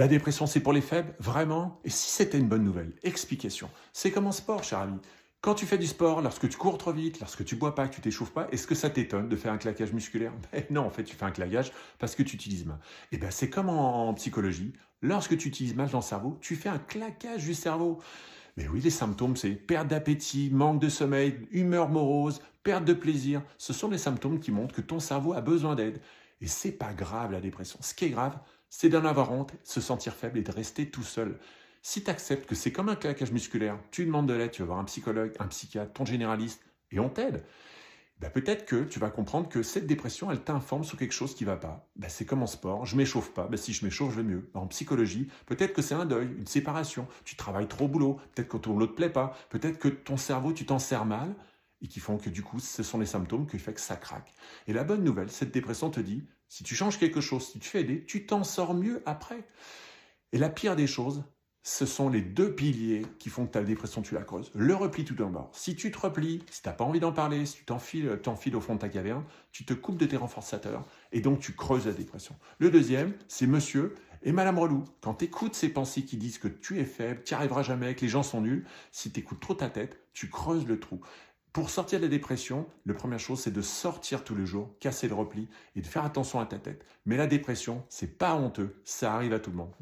La dépression, c'est pour les faibles? Vraiment? Et si c'était une bonne nouvelle? Explication. C'est comme en sport, cher ami. Quand tu fais du sport, lorsque tu cours trop vite, lorsque tu bois pas, que tu t'échauffes pas, est-ce que ça t'étonne de faire un claquage musculaire? Ben non, en fait, tu fais un claquage parce que tu utilises mal. Et ben, c'est comme en psychologie. Lorsque tu utilises mal ton cerveau, tu fais un claquage du cerveau. Mais oui, les symptômes, c'est perte d'appétit, manque de sommeil, humeur morose, perte de plaisir. Ce sont les symptômes qui montrent que ton cerveau a besoin d'aide. Et c'est pas grave la dépression. Ce qui est grave, c'est d'en avoir honte, se sentir faible et de rester tout seul. Si tu acceptes que c'est comme un claquage musculaire, tu demandes de l'aide, tu vas voir un psychologue, un psychiatre, ton généraliste, et on t'aide. Ben, peut-être que tu vas comprendre que cette dépression, elle t'informe sur quelque chose qui ne va pas. Ben, c'est comme en sport, je m'échauffe pas, ben, si je m'échauffe, je vais mieux. En psychologie, peut-être que c'est un deuil, une séparation, tu travailles trop au boulot, peut-être que ton boulot ne te plaît pas, peut-être que ton cerveau, tu t'en sers mal, et qui font que du coup, ce sont les symptômes qui font que ça craque. Et la bonne nouvelle, cette dépression te dit, si tu changes quelque chose, si tu fais aider, tu t'en sors mieux après. Et la pire des choses, ce sont les deux piliers qui font que ta dépression, tu la creuses. Le repli tout en bas. Si tu te replies, si tu n'as pas envie d'en parler, si tu t'enfiles au fond de ta caverne, tu te coupes de tes renforçateurs et donc tu creuses la dépression. Le deuxième, c'est monsieur et madame relou. Quand tu écoutes ces pensées qui disent que tu es faible, tu n'y arriveras jamais, que les gens sont nuls, si tu écoutes trop ta tête, tu creuses le trou. Pour sortir de la dépression, la première chose, c'est de sortir tous les jours, casser le repli et de faire attention à ta tête. Mais la dépression, c'est pas honteux, ça arrive à tout le monde.